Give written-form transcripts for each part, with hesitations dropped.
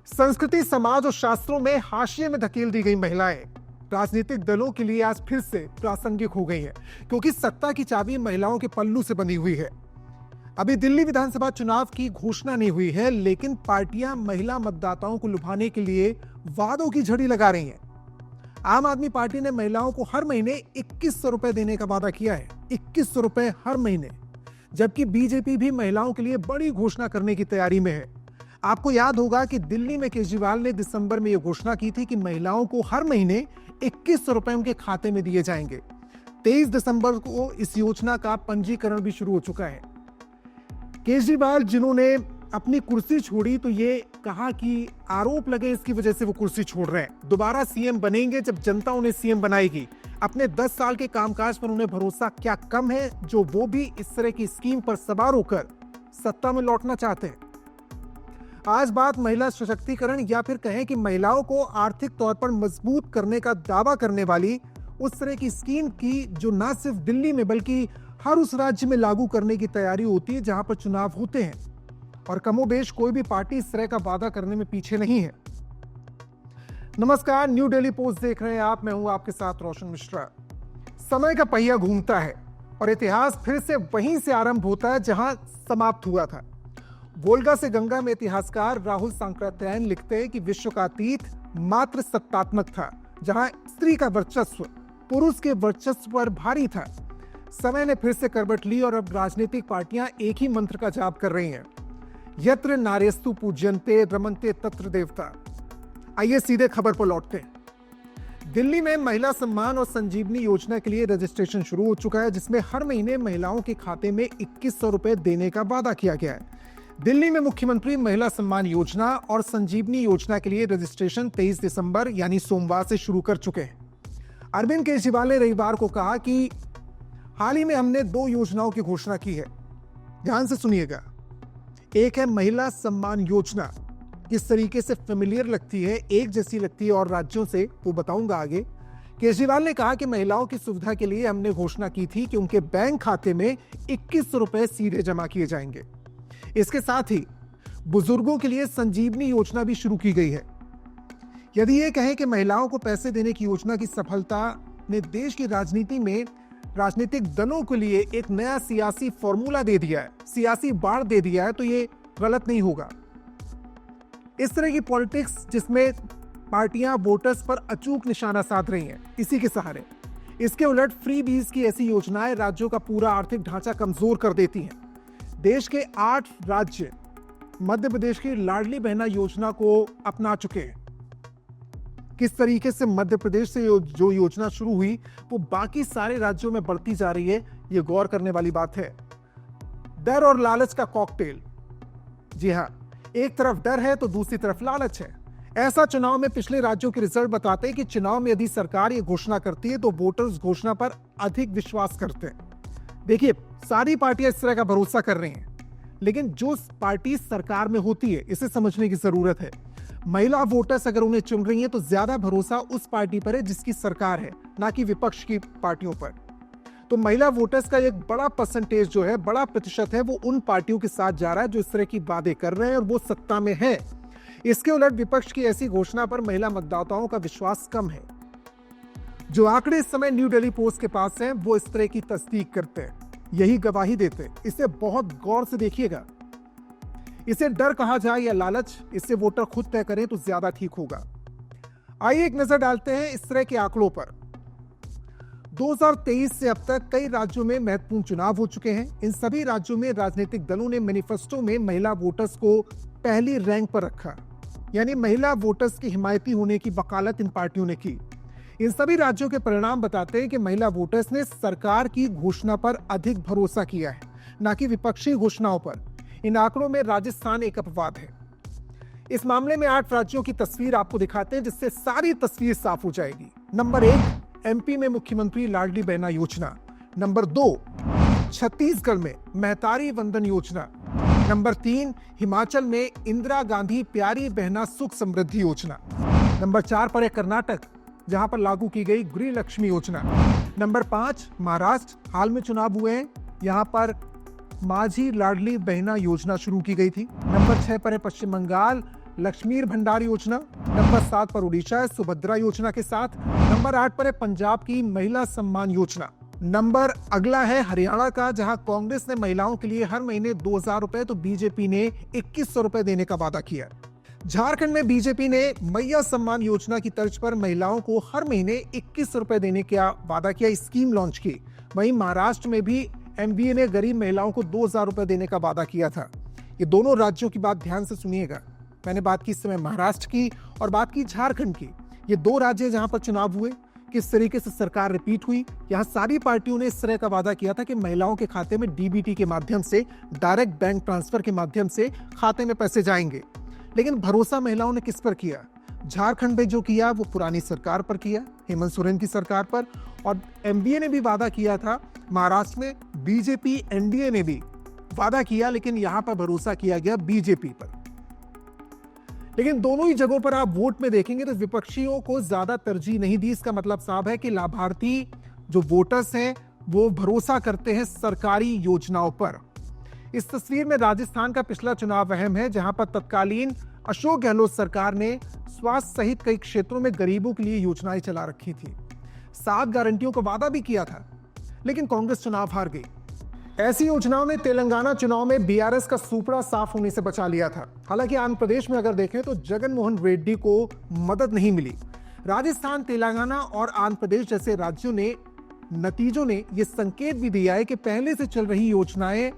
संस्कृति, समाज और शास्त्रों में हाशिए में धकेल दी गई महिलाएं राजनीतिक दलों के लिए आज फिर से प्रासंगिक हो गई हैं, क्योंकि सत्ता की चाबी महिलाओं के पल्लू से बनी हुई है। अभी दिल्ली विधानसभा चुनाव की घोषणा नहीं हुई है, लेकिन पार्टियां महिला मतदाताओं को लुभाने के लिए वादों की झड़ी लगा रही हैं। आम आदमी पार्टी ने महिलाओं को हर महीने 2100 रुपए देने का वादा किया है, 2100 रुपए हर महीने, जबकि बीजेपी भी महिलाओं के लिए बड़ी घोषणा करने की तैयारी में है। आपको याद होगा कि दिल्ली में केजरीवाल ने दिसंबर में यह घोषणा की थी कि महिलाओं को हर महीने 2100 रुपए उनके खाते में दिए जाएंगे। 23 दिसंबर को इस योजना का पंजीकरण भी शुरू हो चुका है। केजरीवाल जिन्होंने अपनी कुर्सी छोड़ी, तो ये कहा कि आरोप लगे इसकी वजह से वो कुर्सी छोड़ रहे हैं। दोबारा सीएम बनेंगे जब जनता उन्हें सीएम बनाएगी। अपने 10 साल के कामकाज पर उन्हें भरोसा क्या कम है जो वो भी इस तरह की स्कीम पर सवार होकर सत्ता में लौटना चाहते हैं। आज बात महिला सशक्तिकरण या फिर कहें कि महिलाओं को आर्थिक तौर पर मजबूत करने का दावा करने वाली उस तरह की स्कीम की जो न सिर्फ दिल्ली में बल्कि हर उस राज्य में लागू करने की तैयारी होती है जहां पर चुनाव होते हैं। और कमोबेश कोई भी पार्टी इस तरह का वादा करने में पीछे नहीं है। नमस्कार, न्यू डेली पोस्ट देख रहे हैं आप। मैं हूं आपके साथ रोशन मिश्रा। समय का पहिया घूमता है और इतिहास फिर से वहीं से आरंभ होता है जहां समाप्त हुआ था। वोल्गा से गंगा में इतिहासकार राहुल सांकृत्यायन लिखते हैं कि विश्व का अतीत मात्र सत्तात्मक था, जहां स्त्री का वर्चस्व पुरुष के वर्चस्व पर भारी था। समय ने फिर से करवट ली और अब राजनीतिक पार्टियां एक ही मंत्र का जाप कर रही हैं, यत्र नार्यस्तु पूज्यन्ते रमन्ते तत्र देवता। आइए सीधे खबर पर लौटते हैं। दिल्ली में महिला सम्मान और संजीवनी योजना के लिए रजिस्ट्रेशन शुरू हो चुका है, जिसमें हर महीने महिलाओं के खाते में 2100 रुपए देने का वादा किया गया है। दिल्ली में मुख्यमंत्री महिला सम्मान योजना और संजीवनी योजना के लिए रजिस्ट्रेशन 23 दिसंबर यानी सोमवार से शुरू कर चुके हैं। अरविंद केजरीवाल ने रविवार को कहा कि हाल ही में हमने 2 योजनाओं की घोषणा की है। ध्यान से सुनिएगा। एक है महिला सम्मान योजना, किस तरीके से फेमिलियर लगती है, एक जैसी लगती है और राज्यों से, वो बताऊंगा आगे। केजरीवाल ने कहा कि महिलाओं की सुविधा के लिए हमने घोषणा की थी कि उनके बैंक खाते में 2100 रुपए सीधे जमा किए जाएंगे। इसके साथ ही बुजुर्गों के लिए संजीवनी योजना भी शुरू की गई है। यदि ये कहें कि महिलाओं को पैसे देने की योजना की सफलता ने देश की राजनीति में राजनीतिक दलों के लिए एक नया सियासी फॉर्मूला दे दिया है, सियासी बाढ़ दे दिया है, तो ये गलत नहीं होगा। इस तरह की पॉलिटिक्स जिसमें पार्टियां वोटर्स पर अचूक निशाना साध रही हैं, इसी के सहारे। इसके उलट फ्री बीज की ऐसी योजनाएं राज्यों का पूरा आर्थिक ढांचा कमजोर कर देती हैं। देश के 8 राज्य मध्य प्रदेश की लाडली बहना योजना को अपना चुके हैं। किस तरीके से मध्य प्रदेश से जो योजना शुरू हुई वो बाकी सारे राज्यों में बढ़ती जा रही है, ये गौर करने वाली बात है। डर और लालच का कॉकटेल। जी हां, एक तरफ डर है तो दूसरी तरफ लालच है। ऐसा चुनाव में पिछले राज्यों के रिजल्ट बताते हैं कि चुनाव में यदि सरकार ये घोषणा करती है तो वोटर्स घोषणा पर अधिक विश्वास करते हैं। देखिए, सारी पार्टियां इस तरह का भरोसा कर रही हैं, लेकिन जो पार्टी सरकार में होती है इसे समझने की जरूरत है। महिला वोटर्स अगर उन्हें चुन रही हैं तो ज्यादा भरोसा उस पार्टी पर है जिसकी सरकार है, ना कि विपक्ष की पार्टियों पर। तो महिला वोटर्स का एक बड़ा परसेंटेज जो है, बड़ा प्रतिशत है, वो उन पार्टियों के साथ जा रहा है जो इस तरह की वादे कर रहे हैं और वो सत्ता में है। इसके उलट विपक्ष की ऐसी घोषणा पर महिला मतदाताओं का विश्वास कम है। जो आंकड़े इस समय न्यू दिल्ली पोस्ट के पास हैं, वो इस तरह की तस्दीक करते हैं, यही गवाही देते हैं। इसे बहुत गौर से देखिएगा। इसे डर कहा जाए या लालच, इससे वोटर खुद तय करें तो ज्यादा ठीक होगा। आइए एक नजर डालते हैं इस तरह के आंकड़ों पर। 2023 से अब तक कई राज्यों में महत्वपूर्ण चुनाव हो चुके हैं। इन सभी राज्यों में राजनीतिक दलों ने मैनिफेस्टो में महिला वोटर्स को पहली रैंक पर रखा, यानी महिला वोटर्स की हिमायती होने की वकालत इन पार्टियों ने की। इन सभी राज्यों के परिणाम बताते हैं कि महिला वोटर्स ने सरकार की घोषणा पर अधिक भरोसा किया है, न कि विपक्षी घोषणाओं पर। इन आंकड़ों में राजस्थान एक अपवाद है। इस मामले में 8 राज्यों की तस्वीर आपको दिखाते हैं, जिससे सारी तस्वीर साफ हो जाएगी। नंबर 1, एमपी में मुख्यमंत्री लाडली बहना योजना। नंबर 2, छत्तीसगढ़ में महतारी वंदन योजना। नंबर 3, हिमाचल में इंदिरा गांधी प्यारी बहना सुख समृद्धि योजना। नंबर 4 पर है कर्नाटक, जहां पर लागू की गई गृह लक्ष्मी योजना। नंबर 5, महाराष्ट्र, हाल में चुनाव हुए हैं, यहां पर माझी लाडली बहना योजना शुरू की गई थी। नंबर 6 पर है पश्चिम बंगाल, लक्ष्मीर भंडार योजना, नंबर 7 पर उड़ीसा है सुभद्रा योजना के साथ, नंबर 8 पर है पंजाब की महिला सम्मान योजना। नंबर अगला है हरियाणा का, जहां कांग्रेस ने महिलाओं के लिए हर महीने 2000 रुपए तो बीजेपी ने 2100 रुपए देने का वादा किया। झारखंड में बीजेपी ने मैया सम्मान योजना की तर्ज पर महिलाओं को हर महीने 2100 रुपए देने का वादा किया, स्कीम लॉन्च की। वहीं महाराष्ट्र में भी एमवीए ने गरीब महिलाओं को 2000 रुपए देने का वादा किया था। ये दोनों राज्यों की बात ध्यान से सुनिएगा। मैंने बात की इस समय महाराष्ट्र की और बात की झारखंड की। ये दो राज्य जहां पर चुनाव हुए, किस तरीके से सरकार रिपीट हुई। यहां सारी पार्टियों ने इस तरह का वादा किया था कि महिलाओं के खाते में डीबीटी के माध्यम से, डायरेक्ट बैंक ट्रांसफर के माध्यम से खाते में पैसे जाएंगे। लेकिन भरोसा महिलाओं ने किस पर किया? झारखंड में जो किया वो पुरानी सरकार पर किया, हेमंत सोरेन की सरकार पर। और एमबीए ने भी वादा किया था, महाराष्ट्र में बीजेपी एनडीए ने भी वादा किया, लेकिन यहां पर भरोसा किया गया बीजेपी पर। लेकिन दोनों ही जगहों पर आप वोट में देखेंगे तो विपक्षियों को ज्यादा तरजीह नहीं दी। इसका मतलब साफ है कि लाभार्थी जो वोटर्स हैं वो भरोसा करते हैं सरकारी योजनाओं पर। इस तस्वीर में राजस्थान का पिछला चुनाव अहम है, जहां पर तत्कालीन अशोक गहलोत सरकार ने स्वास्थ्य सहित कई क्षेत्रों में गरीबों के लिए योजनाएं चला रखी थी। 7 गारंटियों का वादा भी किया था, लेकिन कांग्रेस चुनाव हार गई। ऐसी योजनाओं ने तेलंगाना चुनाव में बीआरएस का सुपड़ा साफ होने से बचा लिया था। हालांकि आंध्र प्रदेश में अगर देखें तो जगन मोहन रेड्डी को मदद नहीं मिली। राजस्थान, तेलंगाना और आंध्र प्रदेश जैसे राज्यों ने नतीजों ने यह संकेत भी दिया है कि पहले से चल रही योजनाएं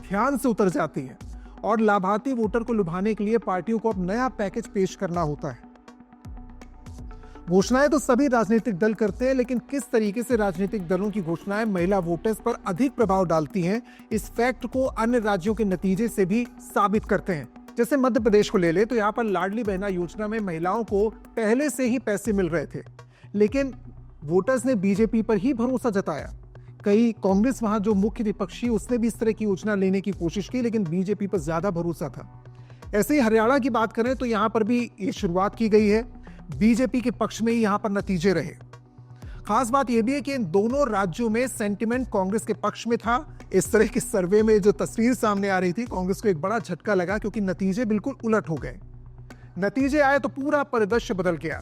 ध्यान से उतर जाती हैं और लाभार्थी वोटर को लुभाने के लिए पार्टियों को अब नया पैकेज पेश करना होता है। घोषणाएं तो सभी राजनीतिक दल करते हैं, लेकिन किस तरीके से राजनीतिक दलों की घोषणाएं महिला वोटर्स पर अधिक प्रभाव डालती हैं, इस फैक्ट को अन्य राज्यों के नतीजे से भी साबित करते हैं। जैसे मध्य प्रदेश को ले ले तो यहाँ पर लाडली बहना योजना में महिलाओं को पहले से ही पैसे मिल रहे थे, लेकिन वोटर्स ने बीजेपी पर ही भरोसा जताया। कई कांग्रेस वहां जो मुख्य विपक्षी, उसने भी इस तरह की योजना लेने की कोशिश की, लेकिन बीजेपी पर ज्यादा भरोसा था। ऐसे ही हरियाणा की बात करें तो यहां पर भी ये शुरुआत की गई है, बीजेपी के पक्ष में ही यहां पर नतीजे रहे। खास बात यह भी है कि इन दोनों राज्यों में सेंटिमेंट कांग्रेस के पक्ष में था। इस तरह के सर्वे में जो तस्वीर सामने आ रही थी, कांग्रेस को एक बड़ा झटका लगा, क्योंकि नतीजे बिल्कुल उलट हो गए। नतीजे आए तो पूरा परिदृश्य बदल गया।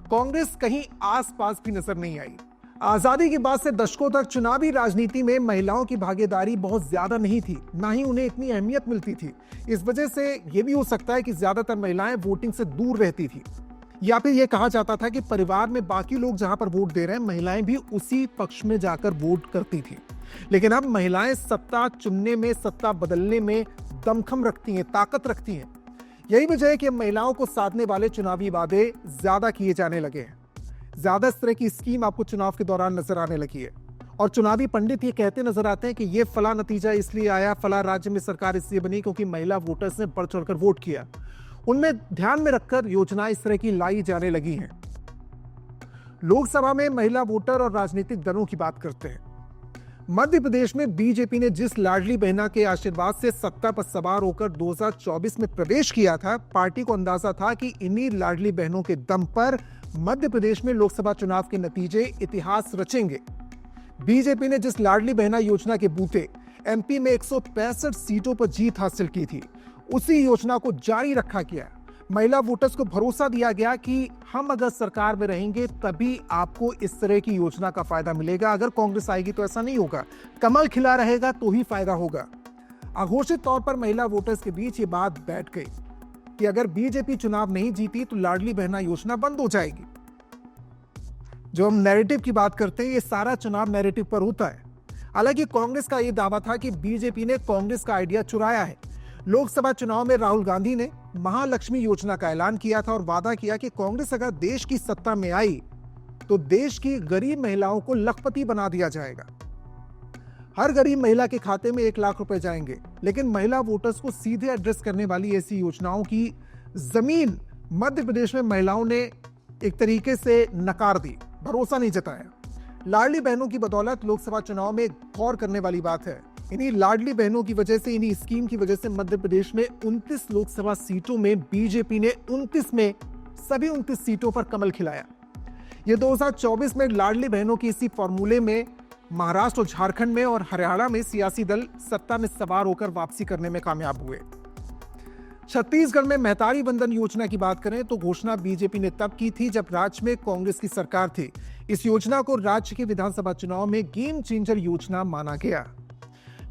कांग्रेस कहीं आसपास भी नजर नहीं आई। आजादी के बाद से दशकों तक चुनावी राजनीति में महिलाओं की भागीदारी बहुत ज्यादा नहीं थी, ना ही उन्हें इतनी अहमियत मिलती थी। इस वजह से यह भी हो सकता है कि ज्यादातर महिलाएं वोटिंग से दूर रहती थी, या फिर यह कहा जाता था कि परिवार में बाकी लोग जहां पर वोट दे रहे हैं, महिलाएं भी उसी पक्ष में जाकर वोट करती थी। लेकिन अब महिलाएं सत्ता चुनने में, सत्ता बदलने में दमखम रखती हैं, ताकत रखती हैं। यही वजह है कि महिलाओं को साधने वाले चुनावी वादे ज्यादा किए जाने लगे हैं। ज्यादा इस तरह की स्कीम आपको चुनाव के दौरान नजर आने लगी है, और चुनावी पंडित ये कहते नजर आते हैं कि ये फला नतीजा इसलिए आया, फला राज्य में सरकार इसलिए बनी क्योंकि महिला वोटर्स ने बढ़ चढ़कर वोट किया। उनमें ध्यान में रखकर योजनाएं इस तरह की लाई जाने लगी हैं। लोकसभा में महिला वोटर और राजनीतिक दलों की बात करते हैं। मध्य प्रदेश में बीजेपी ने जिस लाडली बहना के आशीर्वाद से सत्ता पर सवार होकर 2024 में प्रवेश किया था, पार्टी को अंदाजा था कि इन्हीं लाडली बहनों के दम पर मध्य प्रदेश में लोकसभा चुनाव के नतीजे इतिहास रचेंगे। बीजेपी ने जिस लाडली बहना योजना के बूते एमपी में 165 सीटों पर जीत हासिल की थी, उसी योजना को जारी रखा गया। महिला वोटर्स को भरोसा दिया गया कि हम अगर सरकार में रहेंगे तभी आपको इस तरह की योजना का फायदा मिलेगा। अगर कांग्रेस आएगी तो ऐसा नहीं होगा, कमल खिला रहेगा तो ही फायदा होगा। अघोषित तौर पर महिला वोटर्स के बीच ये बात बैठ गई कि अगर बीजेपी चुनाव नहीं जीती तो लाडली बहना योजना बंद हो जाएगी। जो हम नैरेटिव की बात करते हैं, ये सारा चुनाव नैरेटिव पर होता है। हालांकि कांग्रेस का यह दावा था कि बीजेपी ने कांग्रेस का आइडिया चुराया है। लोकसभा चुनाव में राहुल गांधी ने महालक्ष्मी योजना का ऐलान किया था और वादा किया कि कांग्रेस अगर देश की सत्ता में आई तो देश की गरीब महिलाओं को लखपति बना दिया जाएगा। हर गरीब महिला के खाते में 1 लाख रुपए जाएंगे। लेकिन महिला वोटर्स को सीधे एड्रेस करने वाली ऐसी योजनाओं की जमीन मध्य प्रदेश में महिलाओं ने एक तरीके से नकार दी, भरोसा नहीं जताया। लाडली बहनों की बदौलत लोकसभा चुनाव में गौर करने वाली बात है, इन्हीं लाडली बहनों की वजह से, इन्हीं स्कीम की वजह से मध्य प्रदेश में 29 लोकसभा सीटों में बीजेपी ने 29 में सभी 29 सीटों पर कमल खिलाया। ये 2024 में लाडली बहनों की इसी फॉर्मूले में महाराष्ट्र और झारखंड में और हरियाणा में सियासी दल सत्ता में सवार होकर वापसी करने में कामयाब हुए। छत्तीसगढ़ में महतारी बंधन योजना की बात करें तो घोषणा बीजेपी ने तब की थी जब राज्य में कांग्रेस की सरकार थी। इस योजना को राज्य के विधानसभा चुनाव में गेम चेंजर योजना माना गया।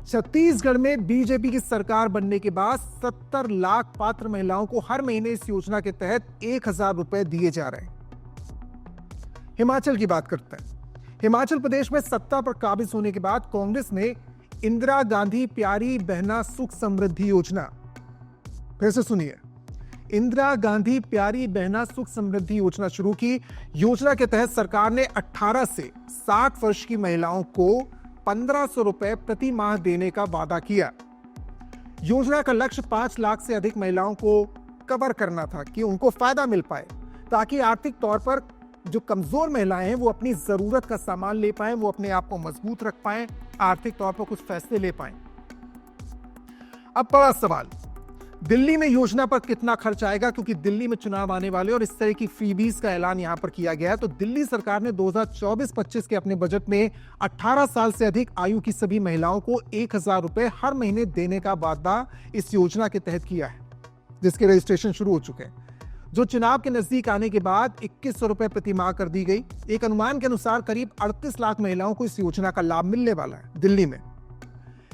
छत्तीसगढ़ में बीजेपी की सरकार बनने के बाद 70 लाख पात्र महिलाओं को हर महीने इस योजना के तहत 1000 रुपए दिए जा रहे हैं। हिमाचल की बात करते हैं। हिमाचल प्रदेश में सत्ता पर काबिज होने के बाद कांग्रेस ने इंदिरा गांधी प्यारी बहना सुख समृद्धि योजना, फिर से सुनिए, इंदिरा गांधी प्यारी बहना सुख समृद्धि योजना शुरू की। योजना के तहत सरकार ने 18 से 60 वर्ष की महिलाओं को 1500 रुपए प्रति माह देने का वादा किया। योजना का लक्ष्य 5 लाख से अधिक महिलाओं को कवर करना था कि उनको फायदा मिल पाए, ताकि आर्थिक तौर पर जो कमजोर महिलाएं हैं वो अपनी जरूरत का सामान ले पाएं, वो अपने आप को मजबूत रख पाएं, आर्थिक तौर पर कुछ फैसले ले पाएं। अब बड़ा सवाल, दिल्ली में योजना पर कितना खर्च आएगा, क्योंकि दिल्ली में चुनाव आने वाले और इस तरह की फ्रीबीज का ऐलान यहां पर किया गया है। तो दिल्ली सरकार ने 2024-25 के अपने बजट में 18 साल से अधिक आयु की सभी महिलाओं को 1000 रुपए हर महीने देने का वादा इस योजना के तहत किया है, जिसके रजिस्ट्रेशन शुरू हो चुके हैं, जो चुनाव के नजदीक आने के बाद 2100 रुपए प्रति माह कर दी गई। एक अनुमान के अनुसार करीब 38 लाख महिलाओं को इस योजना का लाभ मिलने वाला है दिल्ली में।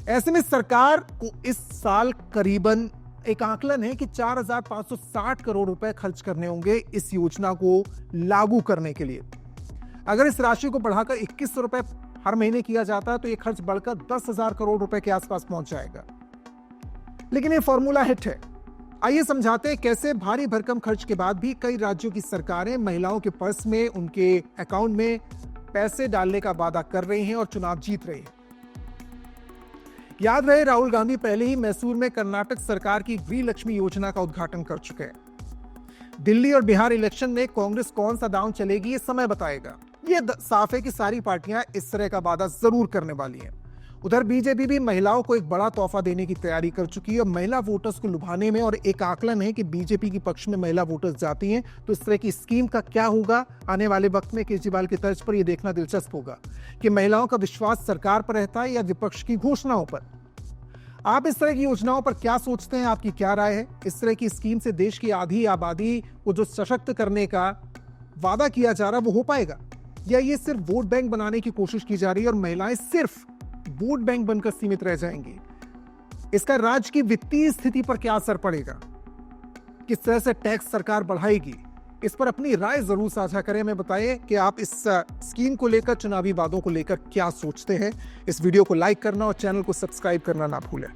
ऐसे में सरकार को इस साल करीबन, एक आकलन है कि 4560 करोड़ रुपए खर्च करने होंगे इस योजना को लागू करने के लिए। अगर इस राशि को बढ़ाकर 2100 रुपए हर महीने किया जाता है तो यह खर्च बढ़कर 10,000 करोड़ रुपए के आसपास पहुंच जाएगा। लेकिन यह फॉर्मूला हिट है। आइए समझाते हैं कैसे भारी भरकम खर्च के बाद भी कई राज्यों की सरकारें महिलाओं के पर्स में, उनके अकाउंट में पैसे डालने का वादा कर रही हैं और चुनाव जीत रही हैं। याद रहे, राहुल गांधी पहले ही मैसूर में कर्नाटक सरकार की गृह लक्ष्मी योजना का उद्घाटन कर चुके हैं। दिल्ली और बिहार इलेक्शन में कांग्रेस कौन सा दांव चलेगी ये समय बताएगा। ये साफ है कि सारी पार्टियां इस तरह का वादा जरूर करने वाली हैं। उधर बीजेपी भी महिलाओं को एक बड़ा तोहफा देने की तैयारी कर चुकी है और महिला वोटर्स को लुभाने में, और एक आकलन है कि बीजेपी के पक्ष में महिला वोटर्स जाती हैं तो इस तरह की स्कीम का क्या होगा आने वाले वक्त में। केजरीवाल की तर्ज पर यह देखना दिलचस्प होगा कि महिलाओं का विश्वास सरकार पर रहता है या विपक्ष की घोषणाओं पर। आप इस तरह की योजनाओं पर क्या सोचते हैं, आपकी क्या राय है? इस तरह की स्कीम से देश की आधी आबादी को जो सशक्त करने का वादा किया जा रहा है वो हो पाएगा, या ये सिर्फ वोट बैंक बनाने की कोशिश की जा रही है और महिलाएं सिर्फ वोट बैंक बनकर सीमित रह जाएंगी? इसका राज्य की वित्तीय स्थिति पर क्या असर पड़ेगा? किस तरह से टैक्स सरकार बढ़ाएगी? इस पर अपनी राय जरूर साझा करें। हमें बताइए कि आप इस स्कीम को लेकर, चुनावी वादों को लेकर क्या सोचते हैं। इस वीडियो को लाइक करना और चैनल को सब्सक्राइब करना ना भूलें।